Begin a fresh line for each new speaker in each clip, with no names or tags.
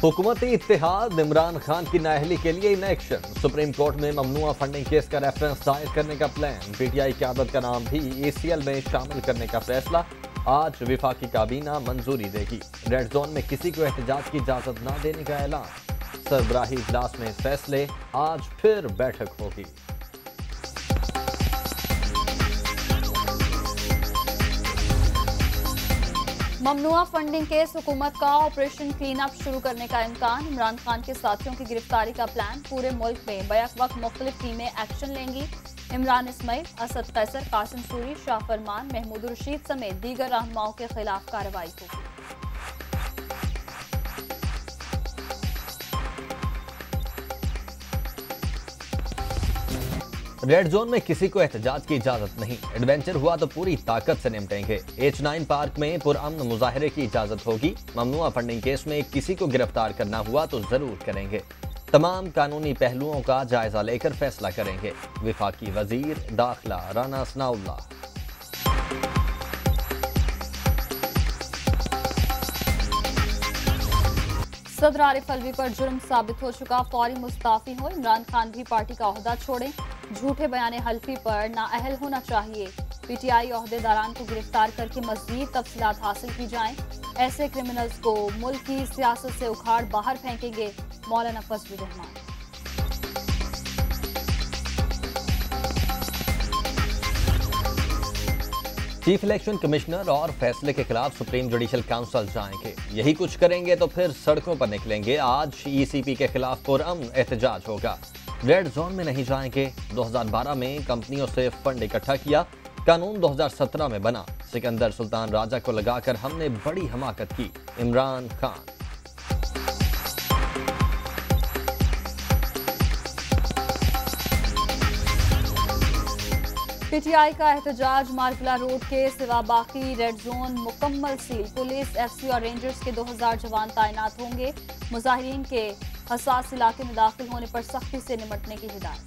हुकूमती इत्तेहाद इमरान खान की नाअहली के लिए इन एक्शन। सुप्रीम कोर्ट में ममनुआ फंडिंग केस का रेफरेंस दायर करने का प्लान। पीटीआई क़यादत का नाम भी ECL में शामिल करने का फैसला। आज विफाकी काबीना मंजूरी देगी। रेड जोन में किसी को एहतजाज की इजाजत न देने का ऐलान। सरबराही इजलास में फैसले। आज फिर बैठक होगी।
ममनुआ फंडिंग केस हुकूमत का ऑपरेशन क्लीन अप शुरू करने का इम्कान। इमरान खान के साथियों की गिरफ्तारी का प्लान। पूरे मुल्क में बैक वक्त मुख्तलिफ टीमें एक्शन लेंगी। इमरान इस्माइल, असद कैसर, कासिम सूरी, शाह फरमान, महमूद रशीद समेत दीगर रहनुमाओं के खिलाफ कार्रवाई होगी।
रेड जोन में किसी को एहतजाज की इजाजत नहीं। एडवेंचर हुआ तो पूरी ताकत से निपटेंगे। H9 पार्क में पुरअमन मुजाहरे की इजाजत होगी। ममनुआ फंडिंग केस में किसी को गिरफ्तार करना हुआ तो जरूर करेंगे। तमाम कानूनी पहलुओं का जायजा लेकर फैसला करेंगे। विफाकी वजीर दाखिला राना सनाउल्लाह।
सदर आरिफ अलवी पर जुर्म साबित हो चुका, फौरी मुस्ताफी हो। इमरान खान भी पार्टी का ओहदा छोड़ें। झूठे बयान हल्फी पर नाअहल होना चाहिए। पीटीआई ओहदेदारान को गिरफ्तार करके मजीद तफसीलात हासिल की जाएं। ऐसे क्रिमिनल्स को मुल्क की सियासत से उखाड़ बाहर फेंकेंगे मौलाना Fazlur Rahman.
Chief election commissioner और फैसले के खिलाफ सुप्रीम जुडिशल काउंसिल जाएंगे। यही कुछ करेंगे तो फिर सड़कों पर निकलेंगे। आज ECP के खिलाफ पुरअमन एहतजाज होगा। रेड जोन में नहीं जाएंगे। 2012 में कंपनियों से फंड इकट्ठा किया। कानून 2017 में बना। सिकंदर सुल्तान राजा को लगाकर हमने बड़ी हमाकत की। इमरान खान।
पीटीआई का एहतजाज। मार्कला रोड के सिवा बाकी रेड जोन मुकम्मल सील। पुलिस, FC और रेंजर्स के 2000 जवान तैनात होंगे। मुजाहिरीन के हसास इलाके में दाखिल होने पर सख्ती से निपटने की हिदायत।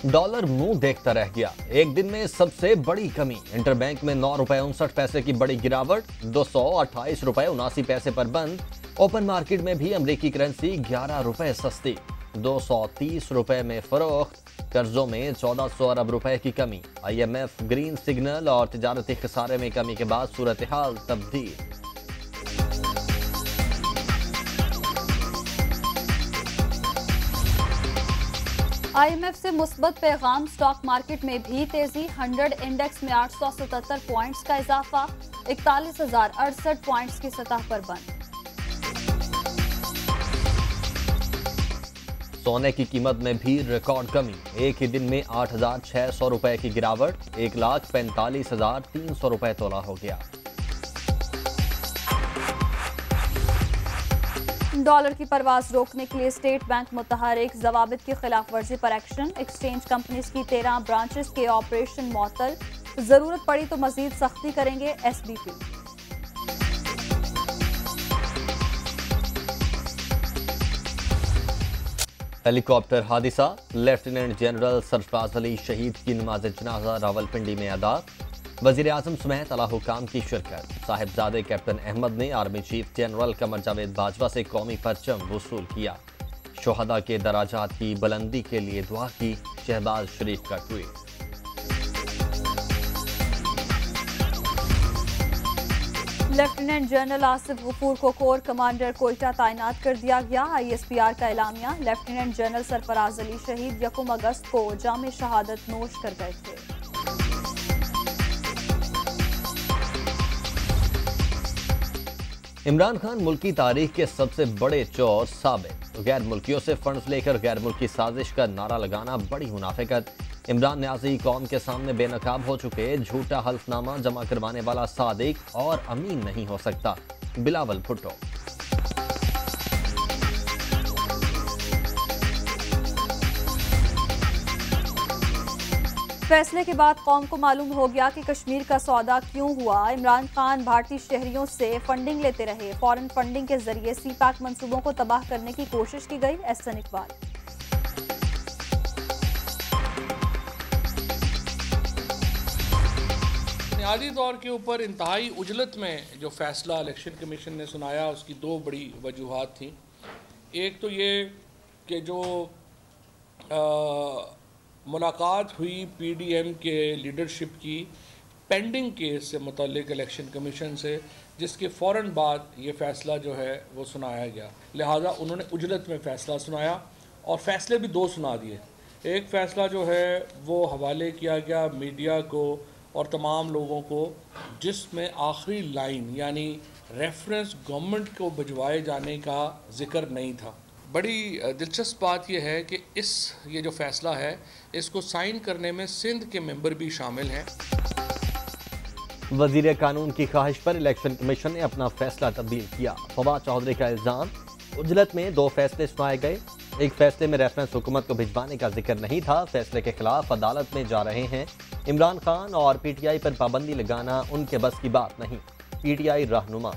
डॉलर मुंह देखता रह गया। एक दिन में सबसे बड़ी कमी। इंटरबैंक में 9 रुपए 59 पैसे की बड़ी गिरावट। 228 रुपए 79 पैसे पर बंद। ओपन मार्केट में भी अमेरिकी करेंसी 11 रुपए सस्ती। 230 रुपए में फरोख्त। कर्जों में 1400 अरब रुपए की कमी। IMF ग्रीन सिग्नल और तिजारती खसारे में कमी के बाद सूरत हाल तब्दील।
IMF से मुस्बत पैगाम। स्टॉक मार्केट में भी तेजी। 100 इंडेक्स में 877 पॉइंट्स का इजाफा। 41,068 पॉइंट्स की सतह पर बंद।
सोने की कीमत में भी रिकॉर्ड कमी। एक ही दिन में 8,600 रुपए की गिरावट। 1,45,300 रुपए तोला हो गया।
डॉलर की परवाज रोकने के लिए स्टेट बैंक मुतहरिक। जवाबित की खिलाफ वर्जी पर एक्शन। एक्सचेंज कंपनीज की 13 ब्रांचेस के ऑपरेशन मअतल। जरूरत पड़ी तो मजीद सख्ती करेंगे SBP।
हेलीकॉप्टर हादसा। लेफ्टिनेंट जनरल सरफराज अली शहीद की नमाज जनाजा रावलपिंडी में अदा। वजीर आजम समेत आला हुकाम की शिरकत। साहिबजादे कैप्टन अहमद ने army chief general Qamar Javed Bajwa से कौमी परचम वसूल किया। शोहदा के दराजात की बुलंदी के लिए दुआ की। शहबाज शरीफ का tweet.
Lieutenant general Asif Ghafoor को कोर कमांडर कोयटा तैनात कर दिया गया। ISPR का एलामिया। लेफ्टिनेंट जनरल सरफराज अली शहीद 1 अगस्त को जाम शहादत नोश कर गए थे।
इमरान खान मुल्की तारीख के सबसे बड़े चोर साबित। गैर मुल्कियों से फंड्स लेकर गैर मुल्की साजिश का नारा लगाना बड़ी मुनाफिकत। इमरान न्याजी कौम के सामने बेनकाब हो चुके। झूठा हल्फनामा जमा करवाने वाला सादिक और अमीन नहीं हो सकता। बिलावल भुट्टो।
फैसले के बाद कौम को मालूम हो गया कि कश्मीर का सौदा क्यों हुआ। इमरान खान भारतीय शहरियों से फंडिंग लेते रहे। फॉरेन फंडिंग के जरिए CPAC मंसूबों को तबाह करने की कोशिश की गई। एहसन इकबाल।
बुनियादी तौर के ऊपर इंतहाई उजलत में जो फ़ैसला इलेक्शन कमीशन ने सुनाया उसकी दो बड़ी वजूहात थी। एक तो ये कि जो मुलाकात हुई पीडीएम के लीडरशिप की पेंडिंग केस से मुतल्लिक इलेक्शन कमीशन से, जिसके फ़ौरन बाद ये फ़ैसला जो है वो सुनाया गया। लिहाजा उन्होंने उजलत में फ़ैसला सुनाया और फ़ैसले भी दो सुना दिए। एक फ़ैसला जो है वो हवाले किया गया मीडिया को और तमाम लोगों को, जिसमें आखिरी लाइन यानी रेफरेंस गवर्नमेंट को भिजवाए जाने का जिक्र नहीं था। बड़ी दिलचस्प बात यह है कि ये जो फ़ैसला है इसको साइन करने में सिंध के मेंबर भी शामिल हैं।
वजीर कानून की ख्वाहिश पर इलेक्शन कमीशन ने अपना फैसला तब्दील किया। फवाद चौधरी का इल्जाम, उजलत में दो फैसले सुनाए गए। एक फैसले में रेफरेंस हुकूमत को भिजवाने का जिक्र नहीं था। फैसले के खिलाफ अदालत में जा रहे हैं। इमरान खान और पीटीआई पर पाबंदी लगाना उनके बस की बात नहीं। पीटीआई रहनुमा।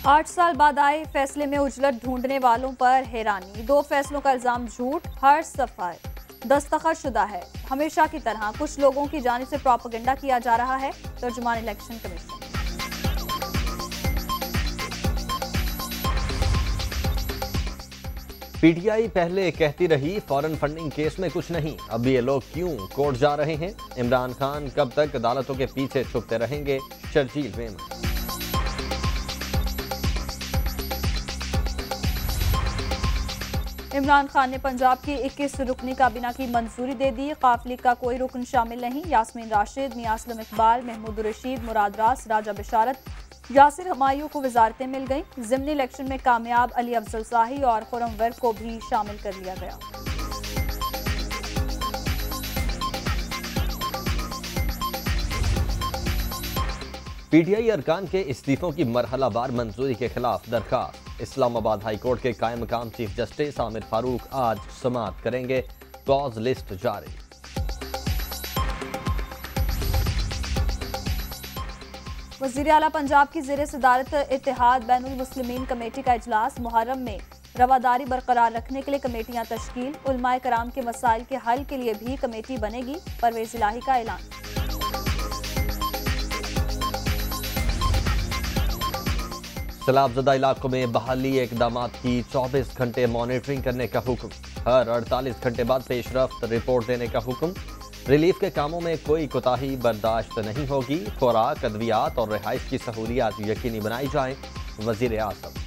8 साल बाद आए फैसले में उजलत ढूंढने वालों पर हैरानी। दो फैसलों का इल्जाम झूठ, हर सफाई दस्तखत शुदा है। हमेशा की तरह कुछ लोगों की जानिब से प्रोपेगेंडा किया जा रहा है। तर्जुमान इलेक्शन कमीशन।
पीटीआई पहले कहती रही फॉरेन फंडिंग केस में कुछ नहीं, अब ये लोग क्यों कोर्ट जा रहे हैं? इमरान खान कब तक अदालतों के पीछे छुपते रहेंगे? शर्जील मेमन।
इमरान खान ने पंजाब की 21 रुकनी काबीना की मंजूरी दे दी। काफिले का कोई रुकन शामिल नहीं। यास्मीन राशिद, मियां असलम इकबाल, महमूद रशीद, मुराद रास, राजा बिशारत, यासिर हमायूं को वजारतें मिल गईं। ज़िमनी इलेक्शन में कामयाब अली अफजल शाही और खुरम वर्क को भी शामिल कर लिया गया।
पीटीआई अरकान के इस्तीफों की मरहलावार मंजूरी के खिलाफ दरखास्त। इस्लामाबाद हाई कोर्ट के कायम मकाम चीफ जस्टिस आमिर फारूक आज समाअत करेंगे। क्लॉज लिस्ट जारी।
वज़ीर आला पंजाब की ज़ेर सदारत इत्तेहाद बैनुल मुस्लिमीन कमेटी का इजलास। मुहर्रम में रवादारी बरकरार रखने के लिए कमेटियां तश्कील। उलमाए कराम के मसाइल के हल के लिए भी कमेटी बनेगी। परवेज इलाही का ऐलान।
सैलाबज़दा इलाकों में बहाली इकदामात की 24 घंटे मॉनिटरिंग करने का हुक्म। हर 48 घंटे बाद पेशरफ्त रिपोर्ट देने का हुक्म। रिलीफ के कामों में कोई कोताही बर्दाश्त नहीं होगी। खुराक, अद्वियात और रिहाइश की सहूलियात यकीनी बनाई जाएं। वजीर आज़म।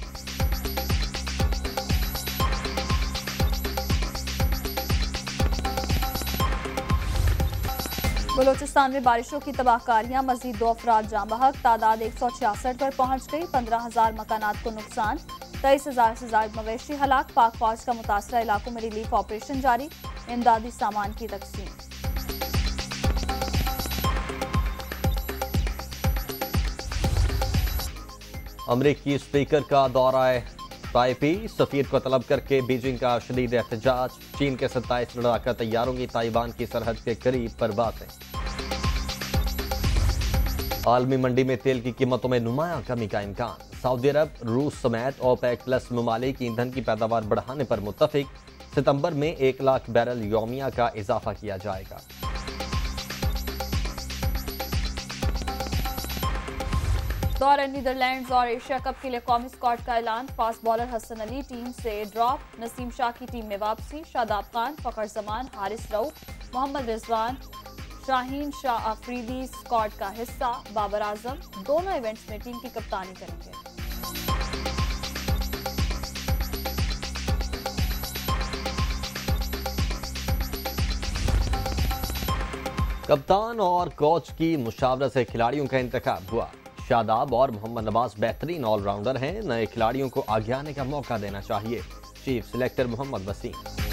बलोचिस्तान में बारिशों की तबाहकारियां, मजीद 2 अफराद जाँ बहक। तादाद 166 पर पहुंच गई। 15,000 मकानात को नुकसान। 23,000 से ज्यादा मवेशी हलाक। पाक फौज का मुतासरा इलाकों में रिलीफ ऑपरेशन जारी। इमदादी सामान की तकसीम।
अमरीकी स्पीकर का दौरा ताइपी। सफीर को तलब करके बीजिंग का शदीद एहतजाज। चीन के 27 लड़ाका तैयारों की ताइवान की सरहद के करीब परवाज़ें। आलमी मंडी में तेल की कीमतों में नुमाया कमी का इम्कान। सऊदी अरब, रूस समेत ओपेक प्लस ममालिक ईंधन की पैदावार बढ़ाने पर मुत्तफिक। सितंबर में 1 लाख बैरल यौमिया का इजाफा किया जाएगा।
दौरे नीदरलैंड्स और एशिया कप के लिए कौमी स्क्वाड का ऐलान। Fast bowler Hasan Ali team से ड्रॉप। नसीम शाह की टीम में वापसी। शादाब खान, फखर जमान, हारिस रऊफ, मोहम्मद रिजवान, शाहीन शाह अफरीदी स्क्वाड का हिस्सा। बाबर आजम दोनों इवेंट्स में टीम की कप्तानी करेंगे।
कप्तान और कोच की मुशावरत से खिलाड़ियों का इंतखाब हुआ। शादाब और मोहम्मद नवाज बेहतरीन ऑलराउंडर हैं। नए खिलाड़ियों को आगे आने का मौका देना चाहिए। Chief selector Mohammad Wasim.